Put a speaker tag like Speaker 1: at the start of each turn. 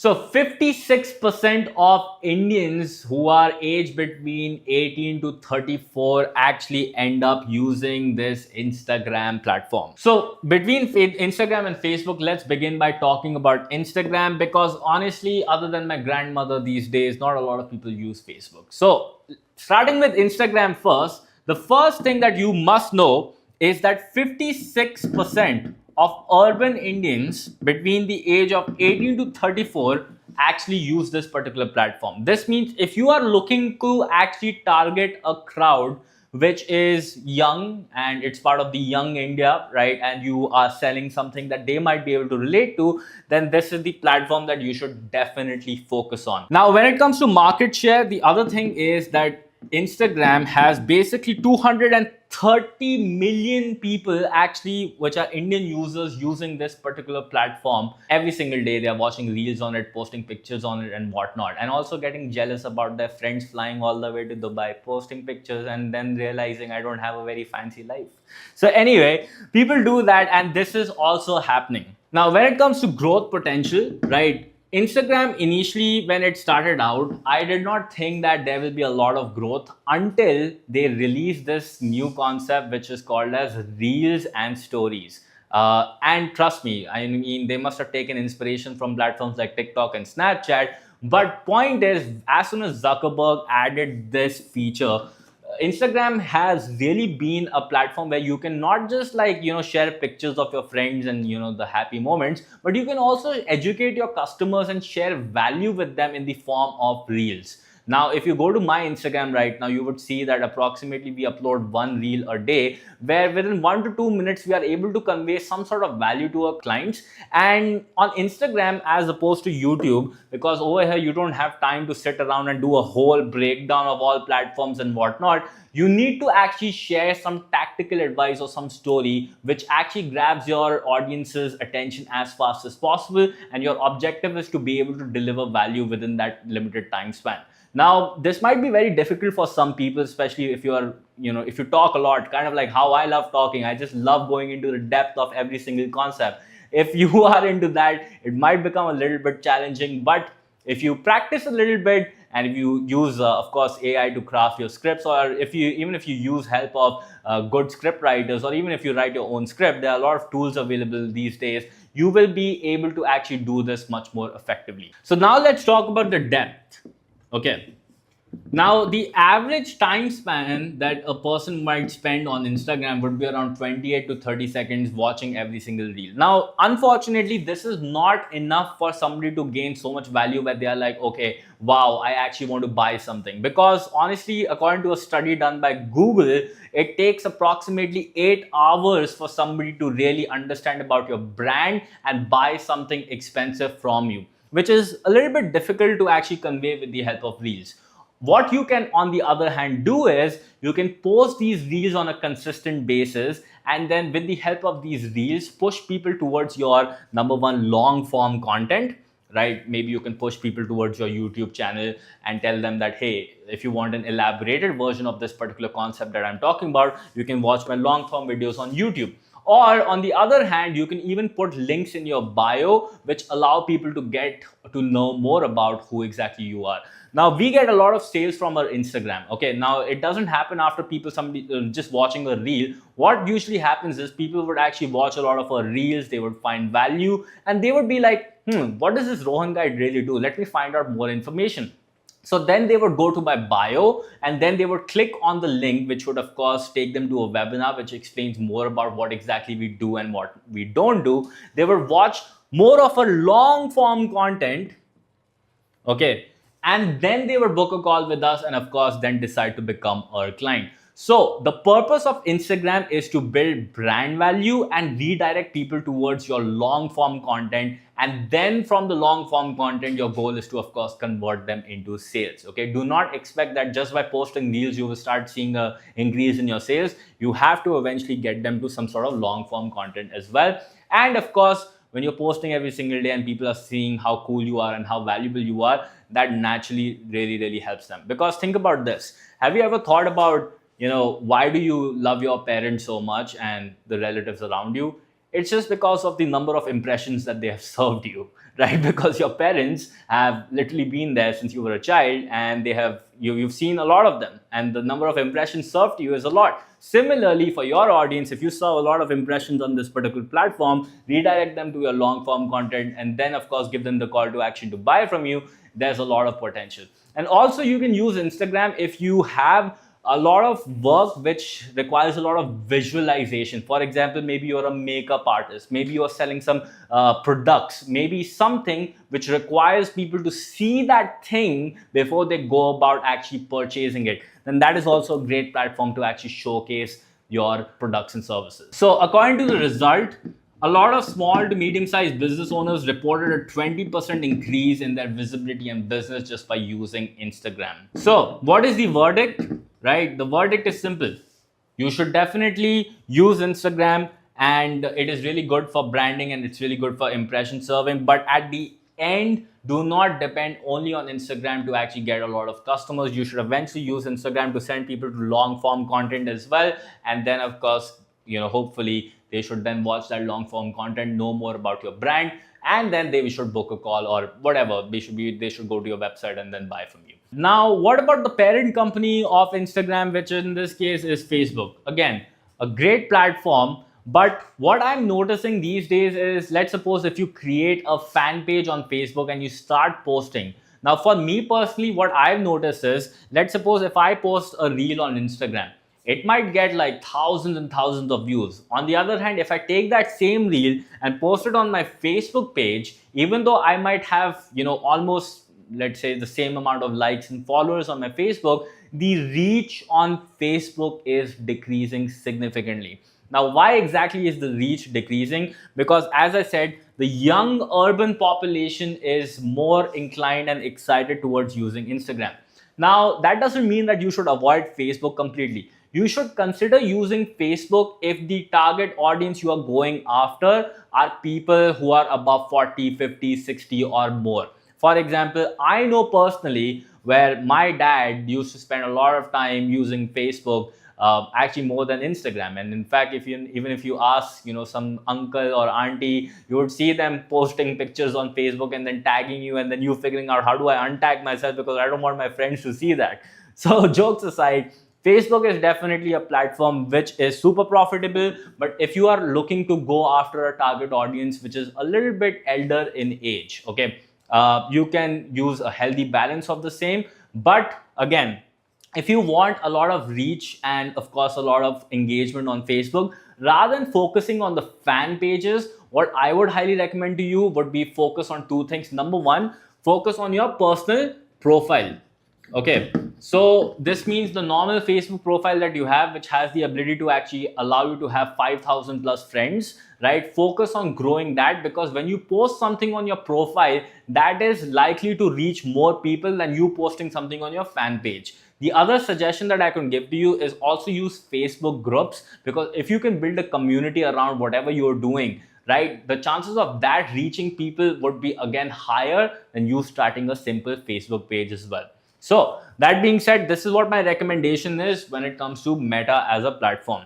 Speaker 1: So 56% of Indians who are aged between 18 to 34 actually end up using this Instagram platform. So between Instagram and Facebook, let's begin by talking about Instagram, because honestly, other than my grandmother these days, not a lot of people use Facebook. So starting with Instagram first, the first thing that you must know is that 56% of urban Indians between the age of 18 to 34 actually use this particular platform. This means if you are looking to actually target a crowd which is young and it's part of the young India, right? And you are selling something that they might be able to relate to, then this is the platform that you should definitely focus on. Now, when it comes to market share, the other thing is that Instagram has basically 230 million people actually, which are Indian users using this particular platform every single day. They are watching reels on it, posting pictures on it, and whatnot, and also getting jealous about their friends flying all the way to Dubai, posting pictures, and then realizing I don't have a very fancy life. So, anyway, people do that, and this is also happening. Now, when it comes to growth potential, right? Instagram initially, when it started out, I did not think that there will be a lot of growth until they released this new concept, which is called as Reels and Stories. And trust me, I mean, they must have taken inspiration from platforms like TikTok and Snapchat. But point is, as soon as Zuckerberg added this feature, Instagram has really been a platform where you can not just share pictures of your friends and the happy moments, but you can also educate your customers and share value with them in the form of reels. Now, if you go to my Instagram right now, you would see that approximately we upload one reel a day, where within 1 to 2 minutes we are able to convey some sort of value to our clients. And on Instagram, as opposed to YouTube, because over here you don't have time to sit around and do a whole breakdown of all platforms and whatnot, you need to actually share some tactical advice or some story which actually grabs your audience's attention as fast as possible, and your objective is to be able to deliver value within that limited time span. Now, this might be very difficult for some people, especially if you are, if you talk a lot, kind of like how I love talking. I just love going into the depth of every single concept. If you are into that, it might become a little bit challenging, but if you practice a little bit, and if you use of course AI to craft your scripts, or if you use help of good script writers, or even if you write your own script, there are a lot of tools available these days. You will be able to actually do this much more effectively. So now let's talk about the depth. Okay, now, the average time span that a person might spend on Instagram would be around 28 to 30 seconds watching every single reel. Now, unfortunately, this is not enough for somebody to gain so much value where they are like, okay, wow, I actually want to buy something. Because honestly, according to a study done by Google, it takes approximately 8 hours for somebody to really understand about your brand and buy something expensive from you, which is a little bit difficult to actually convey with the help of reels. What you can, on the other hand, do is you can post these reels on a consistent basis, and then with the help of these reels, push people towards your number one long form content, right? Maybe you can push people towards your YouTube channel and tell them that, hey, if you want an elaborated version of this particular concept that I'm talking about, you can watch my long form videos on YouTube. Or on the other hand, you can even put links in your bio which allow people to get to know more about who exactly you are. Now, we get a lot of sales from our Instagram. Okay, now it doesn't happen after somebody just watching a reel. What usually happens is people would actually watch a lot of our reels, they would find value, and they would be like, what does this Rohan guy really do? Let me find out more information. So then they would go to my bio, and then they would click on the link, which would of course take them to a webinar which explains more about what exactly we do and what we don't do. They would watch more of a long form content. Okay, and then they would book a call with us, and of course then decide to become our client. So the purpose of Instagram is to build brand value and redirect people towards your long form content, and then from the long form content your goal is to of course convert them into sales. Okay, do not expect that just by posting reels you will start seeing a increase in your sales. You have to eventually get them to some sort of long form content as well. And of course, when you're posting every single day and people are seeing how cool you are and how valuable you are, that naturally really helps them. Because think about this. Have you ever thought about, why do you love your parents so much and the relatives around you? It's just because of the number of impressions that they have served you, right? Because your parents have literally been there since you were a child, and you've seen a lot of them, and the number of impressions served to you is a lot. Similarly, for your audience, if you serve a lot of impressions on this particular platform, redirect them to your long form content, and then of course give them the call to action to buy from you, there's a lot of potential. And also you can use Instagram if you have a lot of work which requires a lot of visualization. For example, maybe you're a makeup artist, maybe you're selling some products, maybe something which requires people to see that thing before they go about actually purchasing it. Then that is also a great platform to actually showcase your products and services. So according to the result, a lot of small to medium sized business owners reported a 20% increase in their visibility and business just by using Instagram. So, what is the verdict? Right? The verdict is simple. You should definitely use Instagram, and it is really good for branding and it's really good for impression serving. But at the end, do not depend only on Instagram to actually get a lot of customers. You should eventually use Instagram to send people to long form content as well. And then, of course, hopefully they should then watch that long form content, know more about your brand, and then they should book a call or whatever. They should go to your website and then buy from you. Now, what about the parent company of Instagram, which in this case is Facebook? Again, a great platform. But what I'm noticing these days is, let's suppose if you create a fan page on Facebook and you start posting. Now, for me personally, what I've noticed is, let's suppose if I post a reel on Instagram, it might get like thousands and thousands of views. On the other hand, if I take that same reel and post it on my Facebook page, even though I might have, almost, let's say, the same amount of likes and followers on my Facebook, the reach on Facebook is decreasing significantly. Now, why exactly is the reach decreasing? Because as I said, the young urban population is more inclined and excited towards using Instagram. Now, that doesn't mean that you should avoid Facebook completely. You should consider using Facebook if the target audience you are going after are people who are above 40, 50, 60 or more. For example, I know personally where my dad used to spend a lot of time using Facebook, actually more than Instagram. And in fact, even if you ask, some uncle or auntie, you would see them posting pictures on Facebook and then tagging you, and then you figuring out, how do I untag myself because I don't want my friends to see that. So jokes aside, Facebook is definitely a platform which is super profitable, but if you are looking to go after a target audience which is a little bit elder in age, okay, you can use a healthy balance of the same. But again, if you want a lot of reach and of course a lot of engagement on Facebook, rather than focusing on the fan pages, what I would highly recommend to you would be focus on two things. Number one, focus on your personal profile. Okay, so this means the normal Facebook profile that you have, which has the ability to actually allow you to have 5,000 plus friends, right? Focus on growing that, because when you post something on your profile, that is likely to reach more people than you posting something on your fan page. The other suggestion that I can give to you is also use Facebook groups, because if you can build a community around whatever you're doing, right, the chances of that reaching people would be again higher than you starting a simple Facebook page as well. So that being said, this is what my recommendation is when it comes to Meta as a platform.